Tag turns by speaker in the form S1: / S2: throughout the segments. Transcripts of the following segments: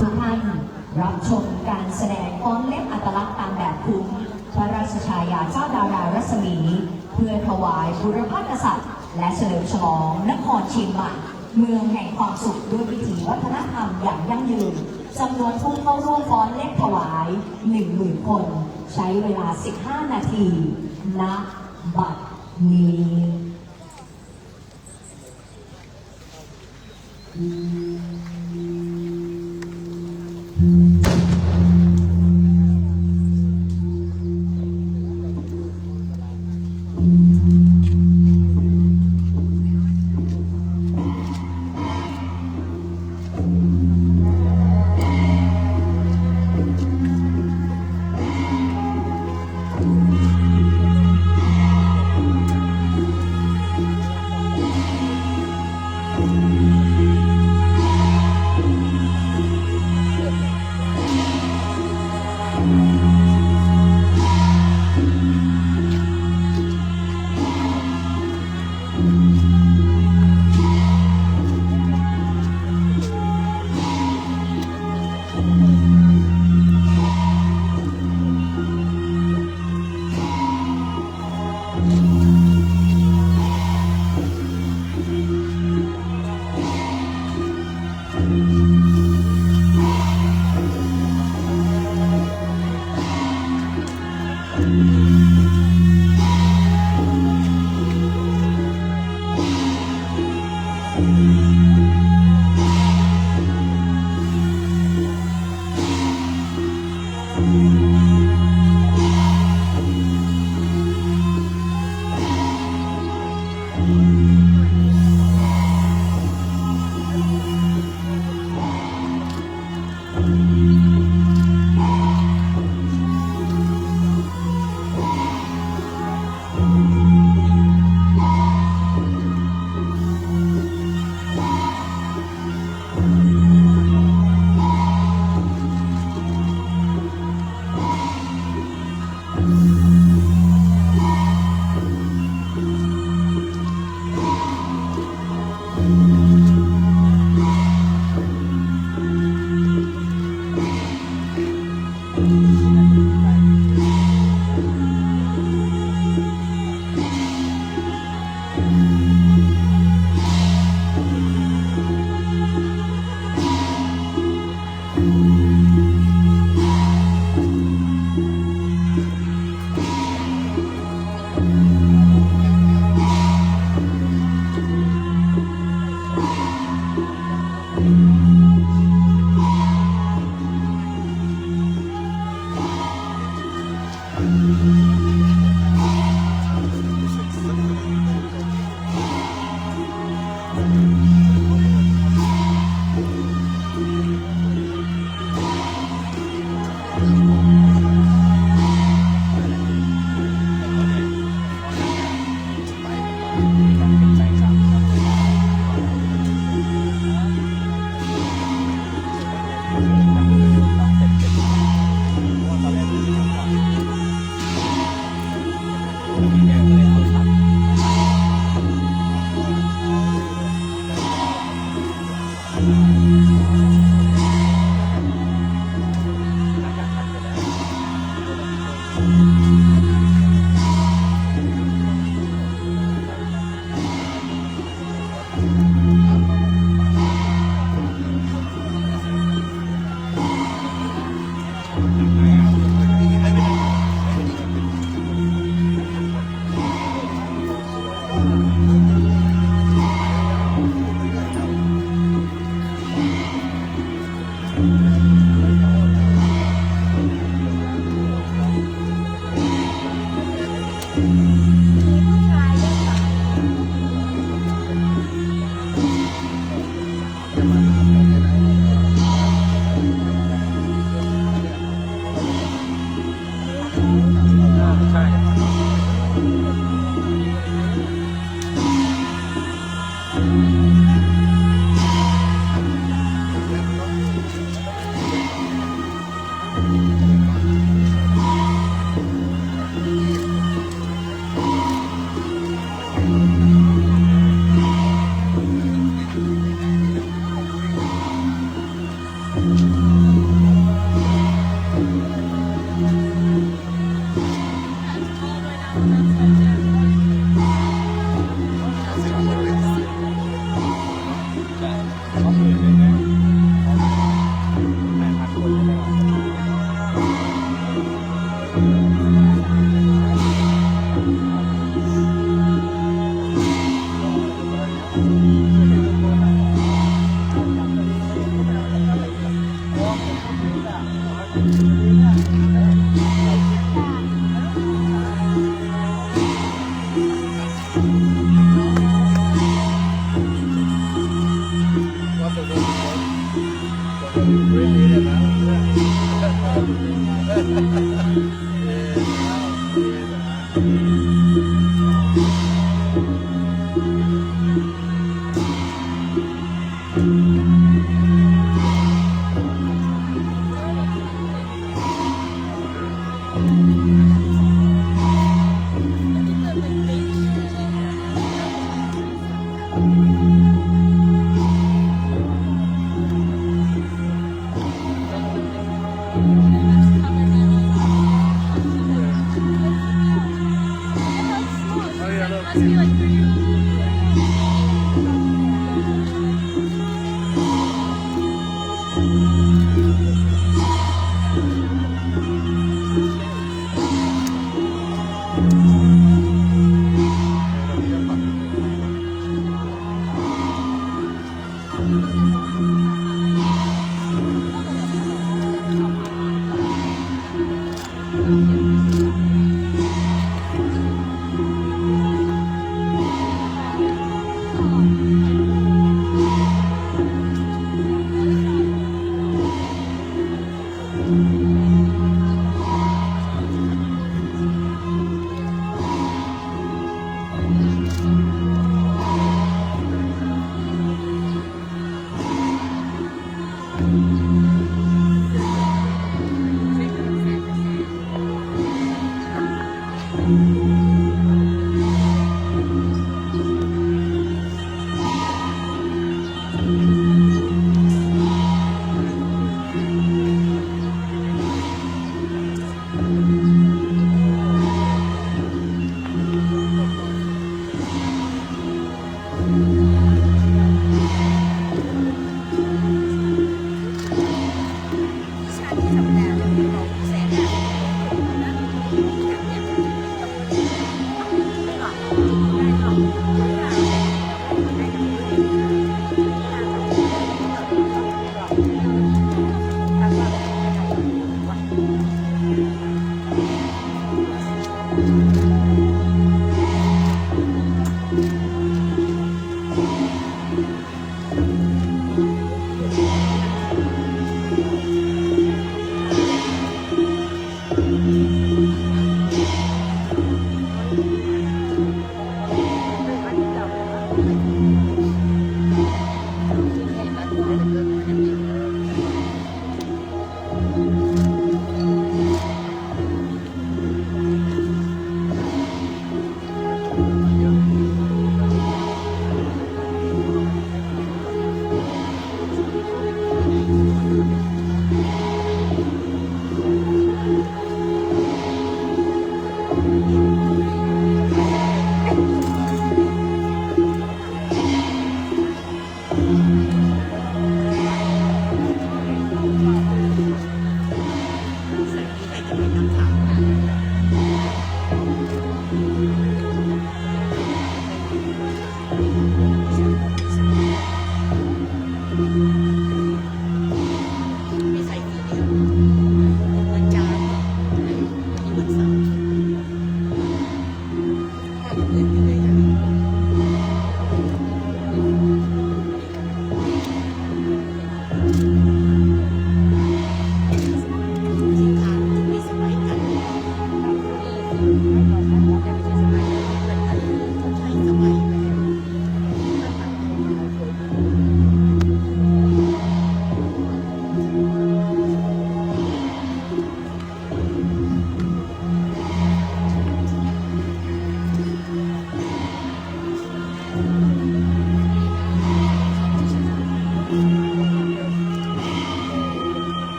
S1: ทุกท่านรับชมการแสดงฟ้อนเล็บอัตลักษณ์ตามแบบคุ้มพระราชฉายาเจ้าดารารัศมีเพื่อถวายบุรพกษัตริย์และเฉลิมฉลองนครเชียงใหม่เมืองแห่งความสุขด้วยวิถีวัฒนธรรมอย่างยั่งยืนจำนวนผู้เข้าร่วมฟ้อนเล็บถวาย 10,000 คนใช้เวลา 15 นาทีณ บัดนี้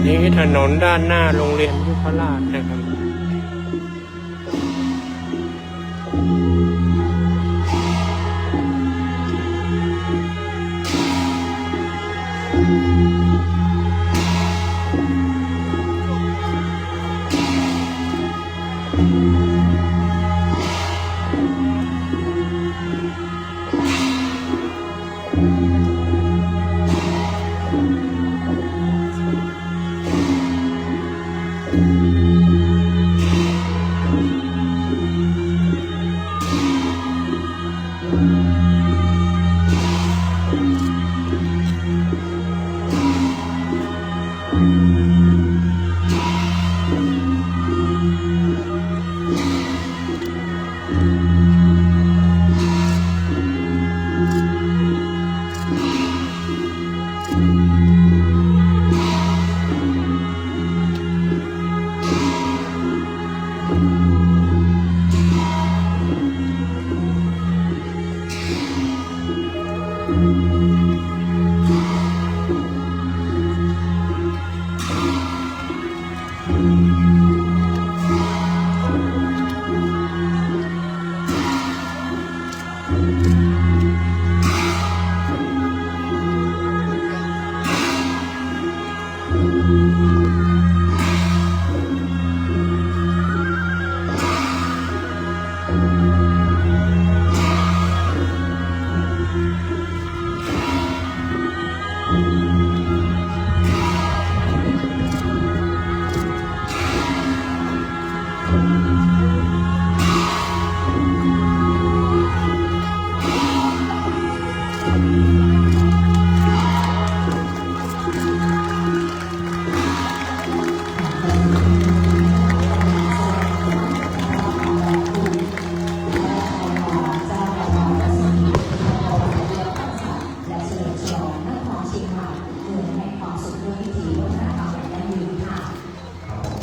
S2: นี่ถนนด้านหน้าโรงเรียนยุพราชนะครับ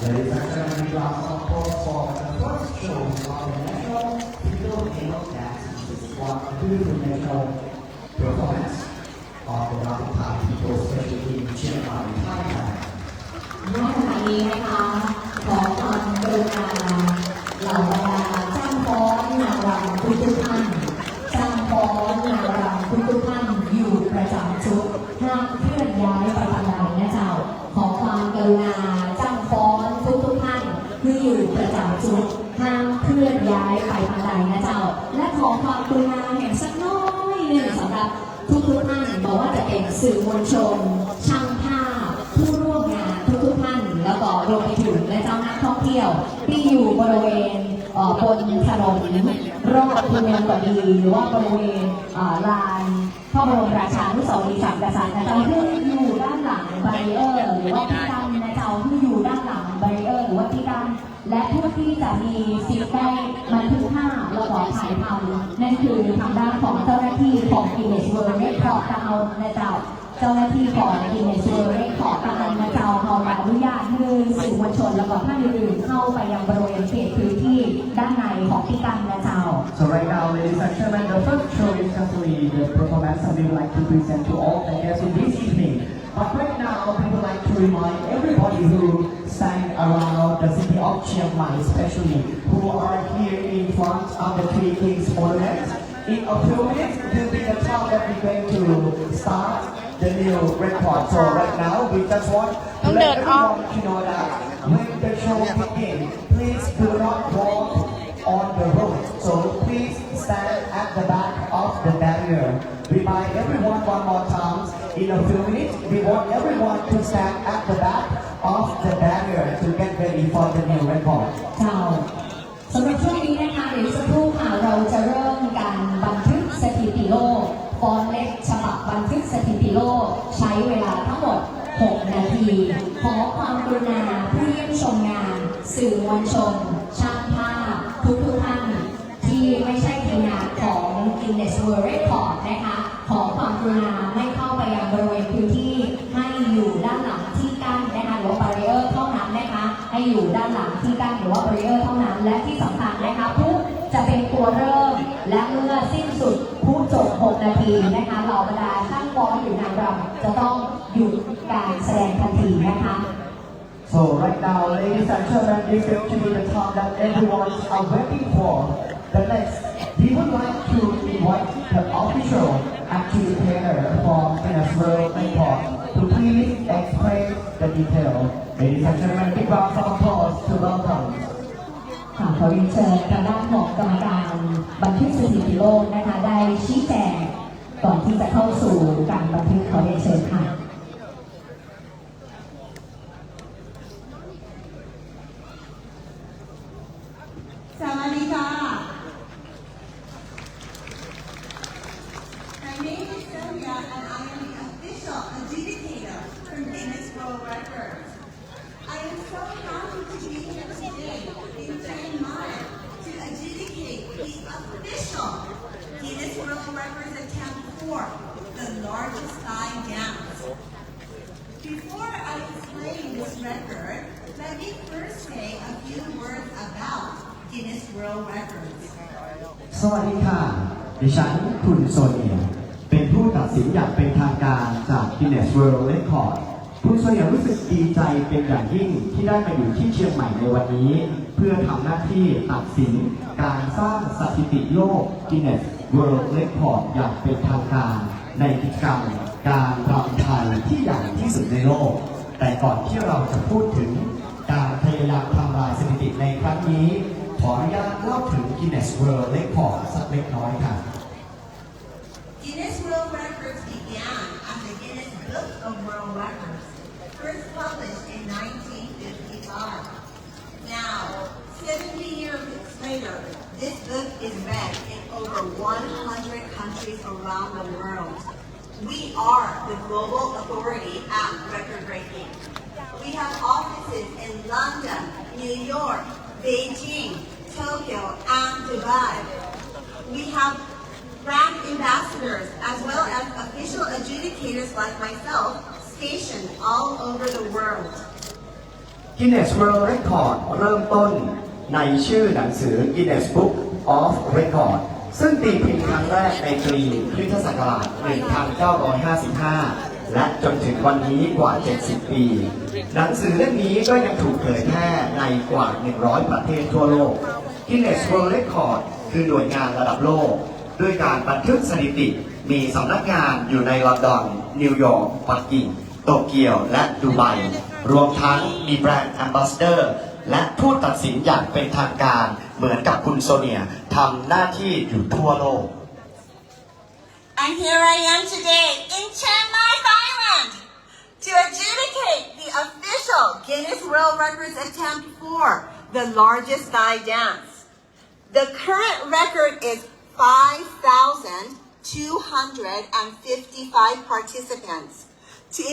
S3: Ladies and gentlemen, we are on course for the first show of the National Filipino Dance. This is one beautiful national performance of the Rapid Thai people, especially in Chiang Mai, Thailand.
S1: ณขณะนี้นะคะขอความกรุณาเหล่าบรรดาจ้างฟ้อนนางรำทุกท่านจ้างฟ้อนนางรำทุกท่านอยู่ประจำชุดห้ามเคลื่อนย้ายไปทางใดนะเจ้าขอความกรุณาจ้างฟ้อนทุกท่านที่อยู่ประจำชุดห้ามเคลื่อนย้ายไปทางใดนะเจ้า ขอความกรุณาแห่งสักน้อยหนึ่งสำหรับทุกท่านบอกว่าจะเป็นสื่อมวลชนช่างภาพผู้ร่วมงานทุกท่านแล้วก็รวมไปถึงและเจ้านักท่องเที่ยวที่อยู่บริเวณบนถนนรอบเมืองก็ดีหรือว่าบริเวณลานพระบรมราชานุสาวรีย์สามกษัตริย์นะเจ้าที่อยู่ด้านหลังบารีเออร์หรือว่าที่กั้นนะเจ้าที่อยู่ด้านหลังบารีเออร์หรือว่าที่กั้นและผู้ที่จะมีสิทธิ์ได้บันทึกภาพแล้วก็ถ่ายทำนั่นคือทางด้านของเจ้าหน้าที่ของ Guinness World Record ตามเอานะเจ้าเจ้าหน้าที่ของ Guinness World Record ตามเอานะเจ้าเขาอนุญาตให้สื่อมวลชนแล้วก็ท่านอื่นๆเข้าไปยังบริเวณเขตพื้นที่ด้านในของที่กั้นนะเจ้า
S3: So right now, ladies and gentlemen, the first show is simply the performance that we would like to present to all the guests in this evening. But right now, we would like to remind everybody who sang around the city of Chiang Mai, especially who are here in front of the Three Kings Monument. In a few minutes, will be the time that we're going to start the new record. So right now, we just want to let everyone to know that when the show begins, please do not walk on the road. So please stand at the back of the barrier. Remind everyone one more time. In a few minutes, we want everyone to stand at the back of the barrier to get ready for the new record.
S1: เจ้าสำหรับช่วงนี้นะคะเดี๋ยวสักครู่ค่ะเราจะเริ่มการบันทึกสถิติโลกฟอนต์เล็กฉบับบันทึกสถิติโลกใช้เวลาทั้งหมด 6 นาที ขอความกรุณาผู้เยี่ยมชมงาน สื่อมวลชน ช่างภาพทุกท่านที่ไม่ใช่ทีมงานของ Guinness World Record นะคะขอความกรุณาไม่เข้าไปยังบริเวณพื้นที่ให้อยู่ด้านหลังที่กั้นนะคะหรือว่า barrier เท่านั้นนะคะให้อยู่ด้านหลังที่กั้นหรือว่า barrier เท่านั้นและที่สำคัญนะคะผู้จะเป็นตัวเริ่มและเมื่อสิ้นสุดผู้จบ 6 นาทีนะคะเหล่าบรรดาช่างฟ้อนหรือนางรำจะต้องหยุดการแสดงทันทีนะคะ
S3: So right now, ladies and gentlemen, this is to be the time that everyone are waiting for. The next, we would like to invite the official activator from Guinness World Record to please explain the detail. Ladies and gentlemen, big round of applause to welcome.
S1: ค่ะขอเรียนเชิญทางด้านของกรรมการบันทึกสถิติโลกนะคะได้ชี้แจงก่อนที่จะเข้าสู่การบันทึกขอเรียนเชิญค่ะ
S4: สวัสดีค่ะ My name is Sylvia and I am the official adjudicator from Guinness World Records. I am so happy to be here today in Chiang Mai to adjudicate the official Guinness World Records attempt for the largest Thai dance. Before I explain this record, let me first say a few words about Guinness World Records.
S3: สวัสดีค่ะ ดิฉันคุณโซเนียเป็นผู้ตัดสินอย่างเป็นทางการจาก Guinness World Record คุณโซเนียรู้สึกดีใจเป็นอย่างยิ่งที่ได้มาอยู่ที่เชียงใหม่ในวันนี้ เพื่อทำหน้าที่ตัดสินการสร้างสถิติโลก Guinness World Record อย่างเป็นทางการในกิจกรรมการรำไทยที่ใหญ่ที่สุดในโลก แต่ก่อนที่เราจะพูดถึงการพยายามทำลายสถิติในครั้งนี้ขออนุญาตเล่าถึง Guinness World Record สักเล็กน้อยค่ะ
S4: Guinness World Records began as the Guinness Book of World Records, first published in 1955. Now, 70 years later, this book is read in over 100 countries around the world. We are the global authority at record breaking. We have offices in London, New York, Beijing, Tokyo, and Dubai. We have brand ambassadors as well as official adjudicators like myself stationed all over the world.
S3: Guinness World Record เริ่มต้นในชื่อหนังสือ Guinness Book of Record ซึ่งตีพิมพ์ครั้งแรกในปีพุทธศักราช 1955 และจนถึงวันนี้กว่า 70 ปี หนังสือเล่มนี้ก็ยังถูกเผยแพร่ในกว่า 100 ประเทศทั่วโลก Guinness World Record คือหน่วยงานระดับโลก ด้วยการบันทึกสถิติมีสำนักงานอยู่ในลอนดอน นิวยอร์ก ปักกิ่ง โตเกียว และดูไบ รวมทั้งมีแบรนด์แอมบาสเดอร์ และผู้ตัดสินอย่างเป็นทางการเหมือนกับคุณโซเนียทำหน้าที่อยู่ทั่วโลก
S4: And here I am today in Chiang Mai, Thailand, to adjudicate the official Guinness World Records attempt for the largest Thai dance. The current record is 5,255 participants.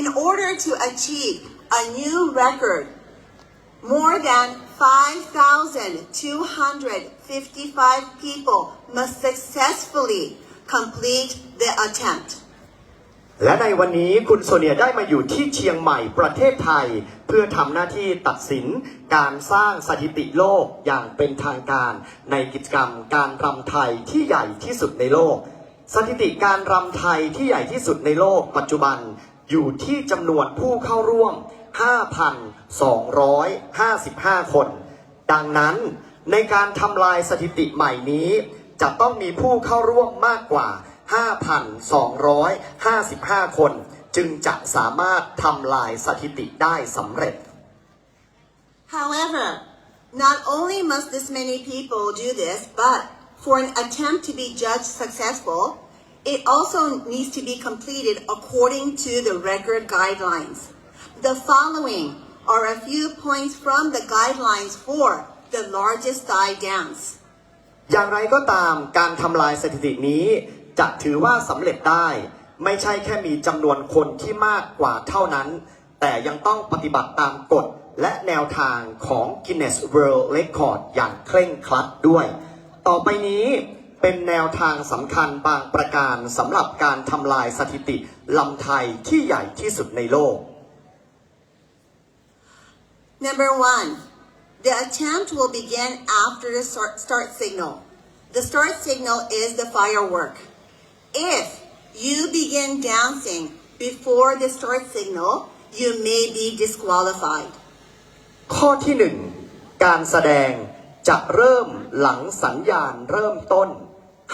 S4: In order to achieve a new record, more than 5,255 people must successfully complete the attempt.
S3: และในวันนี้คุณโซเนียได้มาอยู่ที่เชียงใหม่ประเทศไทยเพื่อทำหน้าที่ตัดสินการสร้างสถิติโลกอย่างเป็นทางการในกิจกรรมการรำไทยที่ใหญ่ที่สุดในโลกสถิติการรำไทยที่ใหญ่ที่สุดในโลกปัจจุบันอยู่ที่จำนวนผู้เข้าร่วม 5,255 คน ดังนั้นในการทำลายสถิติใหม่นี้จะต้องมีผู้เข้าร่วมมากกว่า 5,255 คนจึงจะสามารถทำลายสถิติได้สำเร็จ
S4: However, not only must this many people do this, but for an attempt to be judged successful, it also needs to be completed according to the record guidelines. The following are a few points from the guidelines for the largest Thai dance.
S3: อย่างไรก็ตามการทำลายสถิตินี้จะถือว่าสำเร็จได้ไม่ใช่แค่มีจำนวนคนที่มากกว่าเท่านั้นแต่ยังต้องปฏิบัติตามกฎและแนวทางของ Guinness World Record อย่างเคร่งครัดด้วยต่อไปนี้เป็นแนวทางสำคัญบางประการสำหรับการทำลายสถิติลำไทยที่ใหญ่ที่สุดในโลก
S4: Number 1. The attempt will begin after the start signal. The start signal is the firework. If you begin dancing before the start signal, you may be disqualified.
S3: ข้อที่ 1 การแสดงจะเริ่มหลังสัญญาณเริ่มต้น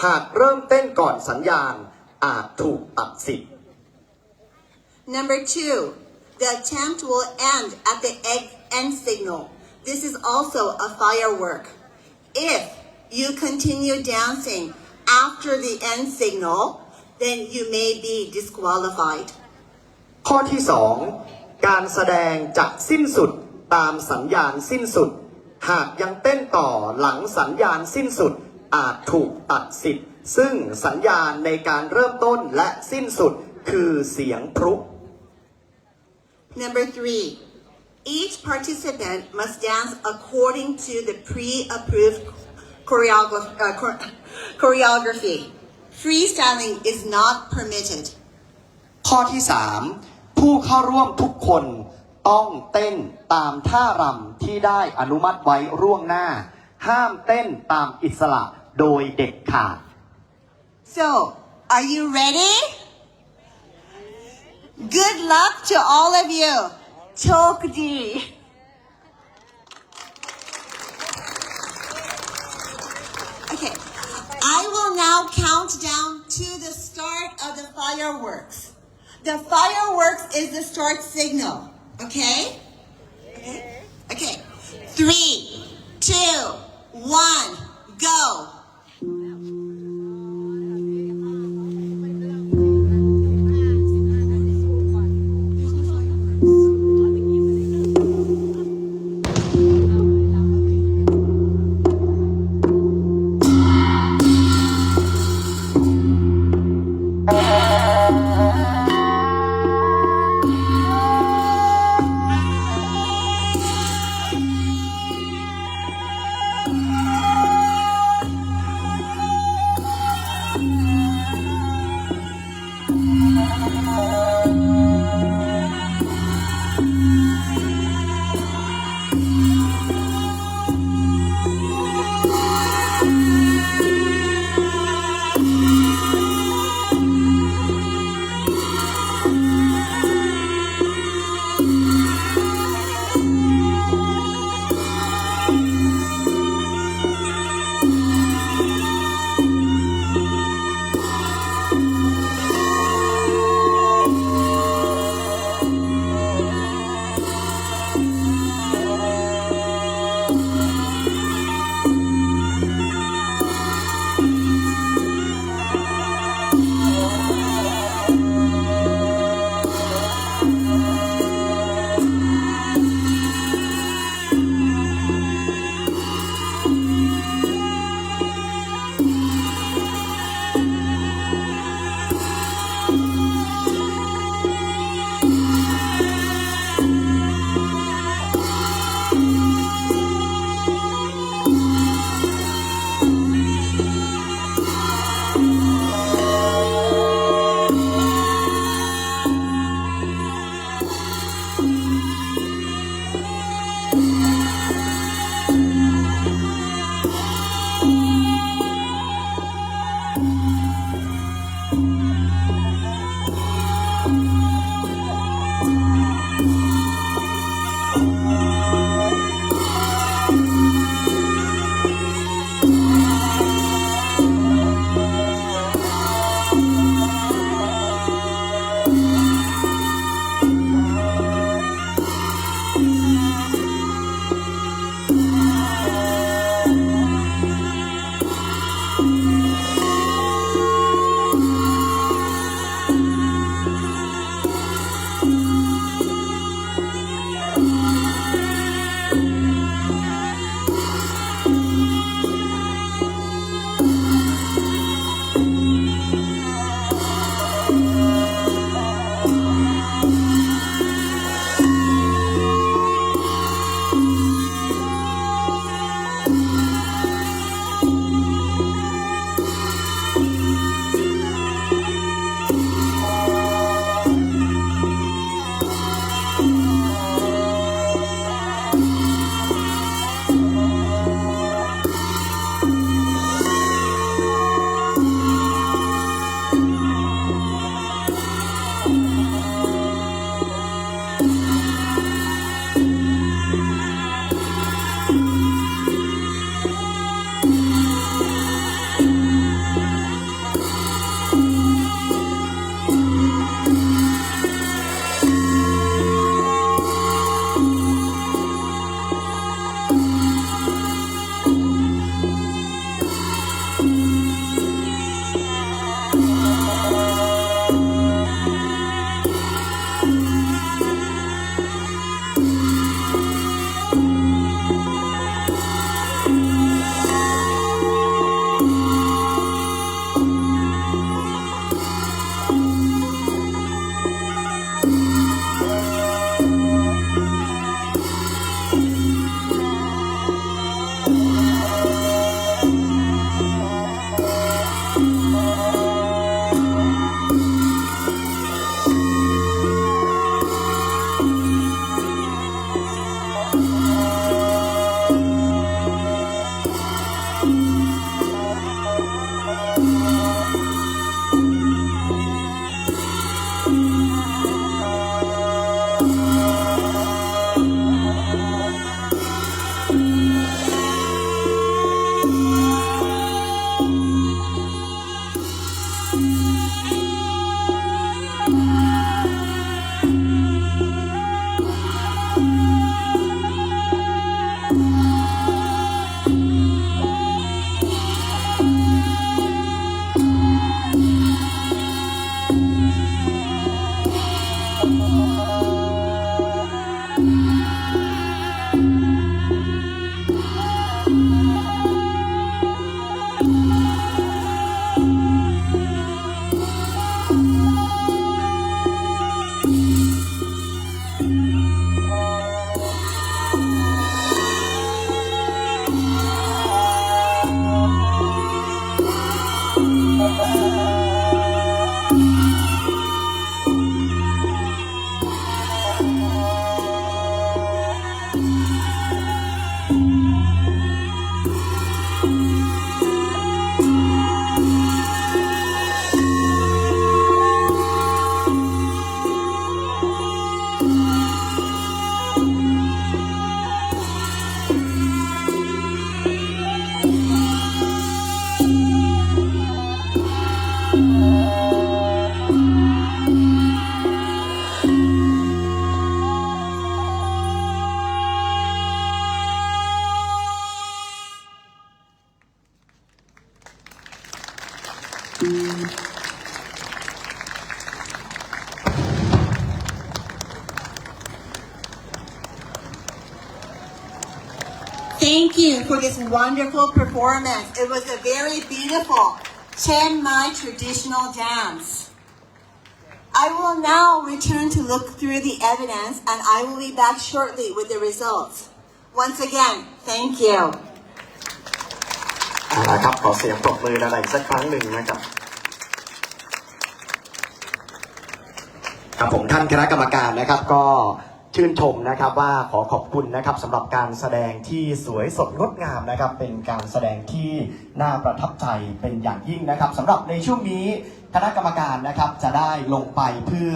S3: หากเริ่มเต้นก่อนสัญญาณอาจถูกตัดสิทธิ์
S4: Number 2. The attempt will end at the end signal. This is also a firework. If you continue dancing after the end signal, then you may be disqualified.
S3: ข้อที่ 2 การแสดงจะสิ้นสุดตามสัญญาณสิ้นสุดหากยังเต้นต่อหลังสัญญาณสิ้นสุดอาจถูกตัดสิทธิ์ซึ่งสัญญาณในการเริ่มต้นและสิ้นสุดคือเสียงพลุ
S4: Number 3. Each participant must dance according to the pre-approved choreography. Freestyling is not permitted.
S3: ข้อที่ 3 ผู้เข้าร่วมทุกคนต้องเต้นตามท่ารำที่ได้อนุมัติไว้ล่วงหน้าห้ามเต้นตามอิสระโดยเด็ดขาด
S4: So, are you ready? Good luck to all of you. Chokdi. Okay, I will now count down to the start of the fireworks. The fireworks is the start signal, okay? Okay. 3, 2, 1, go. Thank you for this wonderful performance. It was a very beautiful Chiang Mai traditional dance. I will now return to look through the evidence and I will be back shortly with the results. Once again, thank you.
S5: เอาละครับขอเสียงปรบมืออะไรสักครั้งหนึ่งนะครับครับผมท่านคณะกรรมการนะครับก็ชื่นชมนะครับว่าขอขอบคุณนะครับสำหรับการแสดงที่สวยสดงดงามนะครับเป็นการแสดงที่น่าประทับใจเป็นอย่างยิ่งนะครับสำหรับในช่วงนี้คณะกรรมการนะครับจะได้ลงไปเพื่อ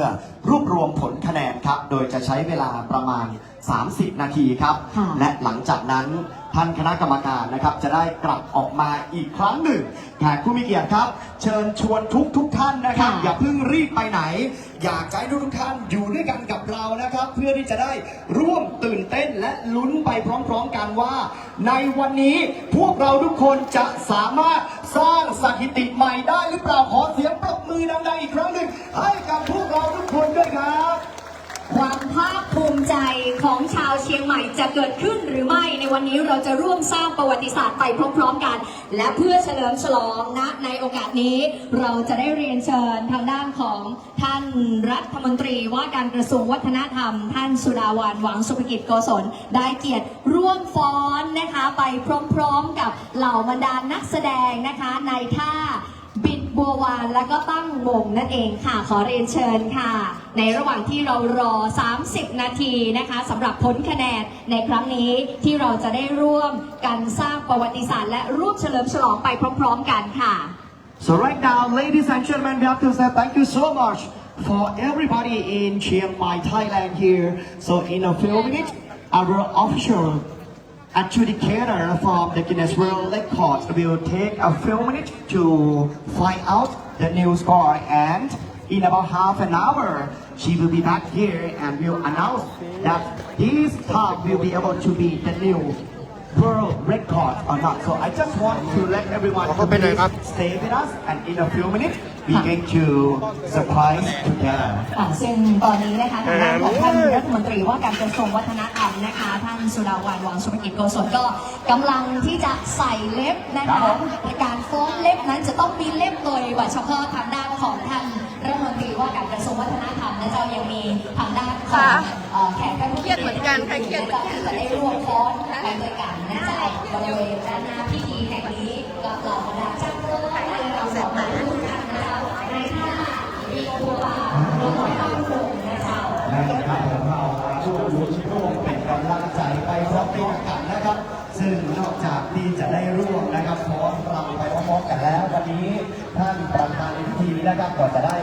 S5: รวบรวมผลคะแนนครับโดยจะใช้เวลาประมาณ30 นาทีครับและหลังจากนั้นท่านคณะกรรมการนะครับจะได้กลับออกมาอีกครั้งหนึ่งแขกผู้มีเกียรติครับเชิญชวนทุกท่านนะครับอย่าเพิ่งรีบไปไหนอยากให้ทุกท่านอยู่ด้วยกันกับเรานะครับเพื่อที่จะได้ร่วมตื่นเต้นและลุ้นไปพร้อมๆกันว่าในวันนี้พวกเราทุกคนจะสามารถสร้างสถิติใหม่ได้หรือเปล่าขอเสียงปรบมือดังๆอีกครั้งหนึ่งให้กับพวกเราทุกคนด้วยครับ
S1: ความภาคภูมิใจของชาวเชียงใหม่จะเกิดขึ้นหรือไม่ในวันนี้เราจะร่วมสร้างประวัติศาสตร์ไปพร้อมๆกันและเพื่อเฉลิมฉลองนะในโอกาสนี้เราจะได้เรียนเชิญทางด้านของท่านรัฐมนตรีว่าการกระทรวงวัฒนธรรมท่านสุดาวันหวังสุภกิจโกศลได้เกียรติร่วมฟ้อนนะคะไปพร้อมๆกับเหล่าบรรดานักแสดงนะคะในท่าบิดบัววานแล้วก็ตั้งวงนั่นเองค่ะขอเรียนเชิญค่ะในระหว่างที่เรารอ30 นาทีนะคะสำหรับผลคะแนนในครั้งนี้ที่เราจะได้ร่วมกันสร้างประวัติศาสตร์และร่วมเฉลิมฉลองไปพร้อมๆกันค่ะ
S3: So right now, ladies and gentlemen, we have to say thank you so much for everybody in Chiang Mai, Thailand here. So in a few minutes, our official adjudicator from the Guinness World Records will take a few minutes to find out the new score, and in about half an hour, she will be back here and will announce that this time will be able to be the new world record or not. So I just want to let everyone to please stay with us, and in a few minutes, we're going to surprise together.
S1: ซึ่งตอนนี้นะคะทางด้านของท่านรัฐมนตรีว่าการกระทรวงวัฒนธรรมนะคะท่านสุดาวันหวังสุภกิจโกศลก็กำลังที่จะใส่เล็บนะคะในการฟ้อนเล็บนั้นจะต้องมีเล็บโดยเฉพาะทางด้านของท่านรัฐมนตรีว่าการกระทรวงวัฒนธรรมนะเจ้ายังมีทางด้านของแขกผู้มีเกียรติจะได้ร่วมฟ้อนไปด้วยกันนะเจ้าบริเวณด้านหน้าพิธีแห่งนี้กับเหล่าบรรดาเจ้าเพื่อให้เราสามารถร่วมกันนะคะในท่ามีโคบาลงมาตั้งวงนะเจ้า
S3: และนะครับของเราช่วยลุ้นร่วมเป็นกำลังใจไปพร้อมๆกันนะครับ ซึ่งนอกจากที่จะได้ร่วมนะครับฟ้อนรำไปพร้อมๆกันแล้ววันนี้ท่านประธานในพิธีนะครับก็จะได้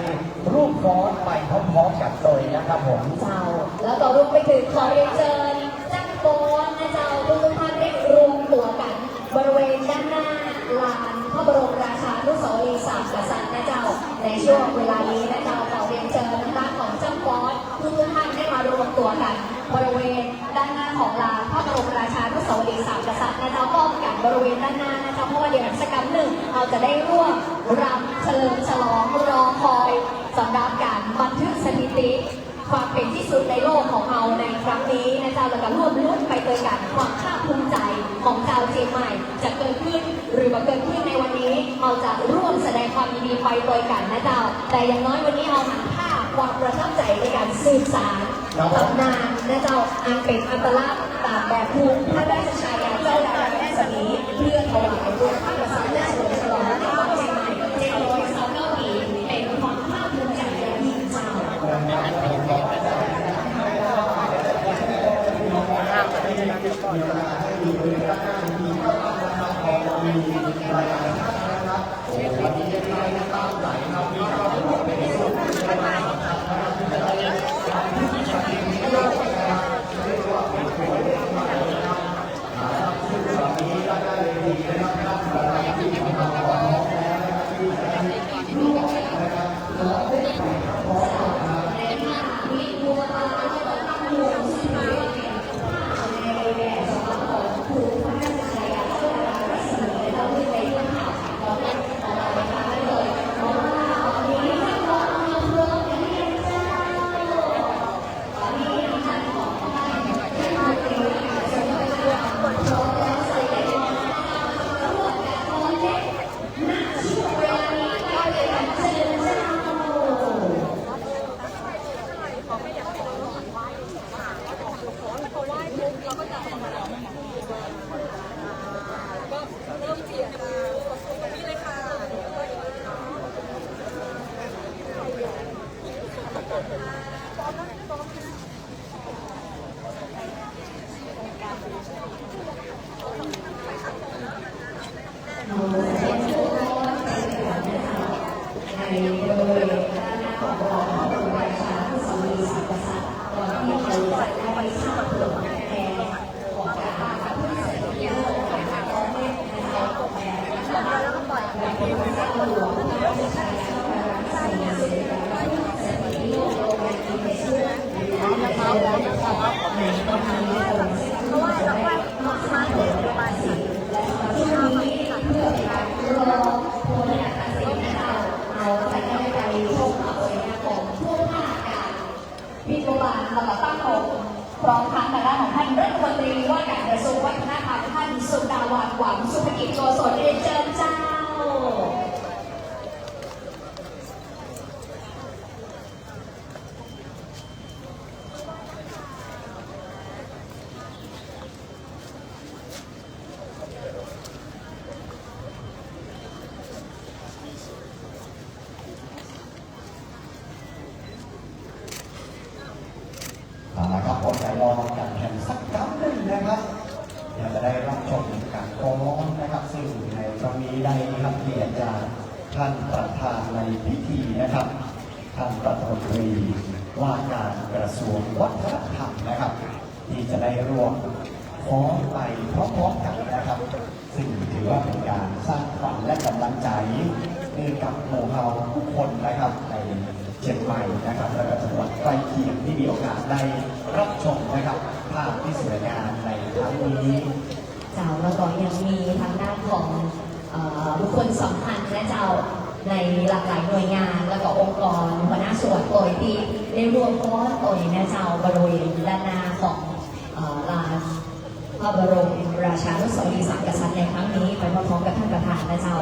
S3: ร่วมฟ้อนไปพร้อมๆกันเลยนะครับผม
S1: เจ้าแล้วก็รวมไปถึงขอเรียนเชิญจักรโกนนะเจ้าทุกท่านได้รวมตัวกันบริเวณด้านหน้าลานพระบรมราชานุสาวรีย์3 กษัตริย์นะเจ้าในช่วงเวลานี้นะเจ้าขอเรียนเชิญทางด้านของเจ้าโกนทุกท่านได้มารวมตัวกันบริเวณด้านหน้าของลานพระบรมราชานุสาวรีย์3 กษัตริย์นะเจ้าพร้อมกันบริเวณด้านหน้านะเจ้าเพราะว่าเดี๋ยวกิจกรรมหนึ่งเราจะได้ร่วมรำเฉลิมฉลองรอคอยสำหรับการบันทึกสถิติความเป็นที่สุดในโลกของเราในครั้งนี้นะเจ้าแล้วก็ร่วมลุ้นไปด้วยกันความภาคภูมิใจของชาวเชียงใหม่จะเกิดขึ้นหรือมาเกิดขึ้นในวันนี้เราจะร่วมแสดงความยินดีไปด้วยกันนะเจ้าแต่อย่างน้อยวันนี้เราหันภาพความประทับใจในการสืบสานตำนานนะเจ้าอันเป็นอัตลักษณ์ตามแบบภูมิพระราชชายาเจ้าดาราแม่สมีเพื่อถวายบุญพระกษัตริย์และเฉลิมฉลองในความเชียงใหม่729 ปีเป็นความภาคภูมิใจอย่างยิ่งเจ้า
S3: Thank you.
S1: พิโรบาลตลอดตั้งองค์พร้อมทั้งทางด้านของท่านรัฐมนตรีว่าการกระทรวงวัฒนธรรมท่านสุดาวันหวังสุภกิจโกศลเรียนเชิญเจ้า
S5: เอาละครับอดใจรอการแข่งสักครั้งหนึ่งนะครับเดี๋ยวจะได้รับชมการฟ้อนนะครับซึ่งในครั้งนี้ได้รับเกียรติจากท่านประธานในพิธีนะครับท่านรัฐมนตรีว่าการกระทรวงวัฒนธรรมนะครับที่จะได้ร่วมฟ้อนไปพร้อมๆกันนะครับซึ่งถือว่าเป็นการสร้างขวัญและกำลังใจให้กับหมู่เฮาทุกคนนะครับในเชียงใหม่นะครับและก็จังหวัดใกล้เคียงที่มีโอกาสได้รับชมนะครับภาพที่สวยงามในครั้งนี้
S1: เจ้าแล้วก็ยังมีทางด้านของบุคคลสำคัญนะเจ้าในหลากหลายหน่วยงานแล้วก็องค์กรหัวหน้าส่วนตัวที่ได้รวมฟ้อนตัวนะเจ้าบริเวณด้านหน้าของลานพระบรมราชานุสาวรีย์สามกษัตริย์ในครั้งนี้ไปพร้อมๆกับท่านประธานนะเจ้า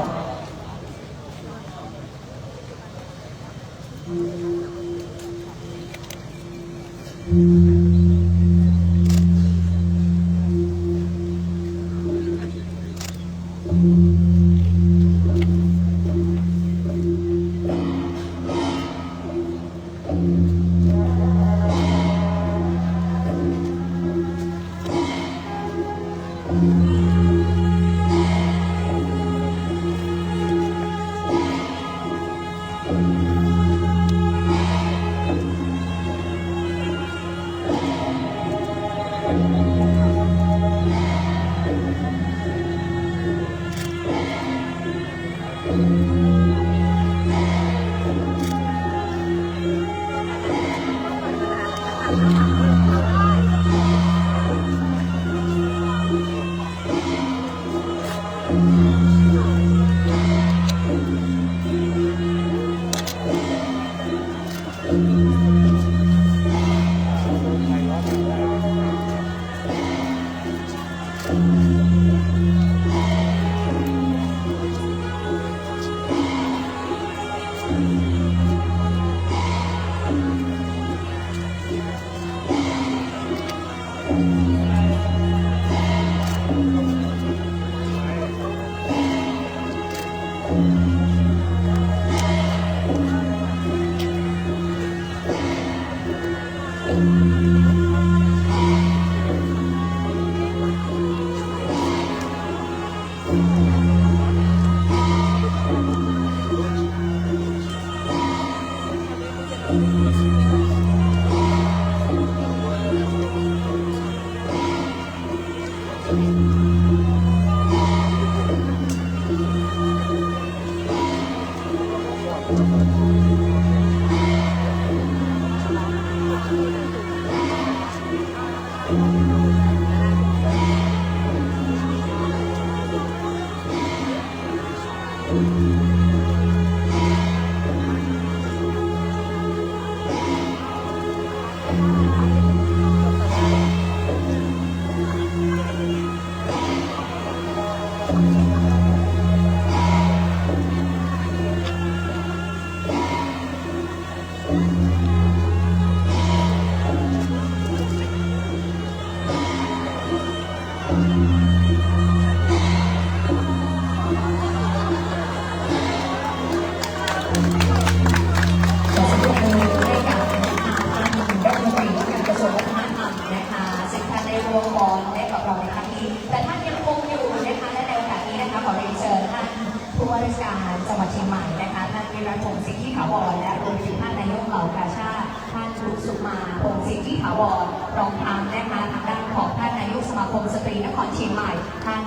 S1: รองทางนะคะทางด้านของท่านนายกสมาคมสตรีนครเชียงใหม่ท่าน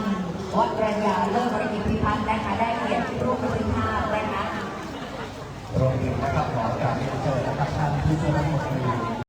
S1: วัดรัญญาเลิศวริยิพิพัฒน์นะคะได้เกียรติร่วมบันทึกภาพนะคะ
S3: รวมถึงนะครับขอการเรียนเชิญนะครับท่านผู้ช่วยรัฐมนตรี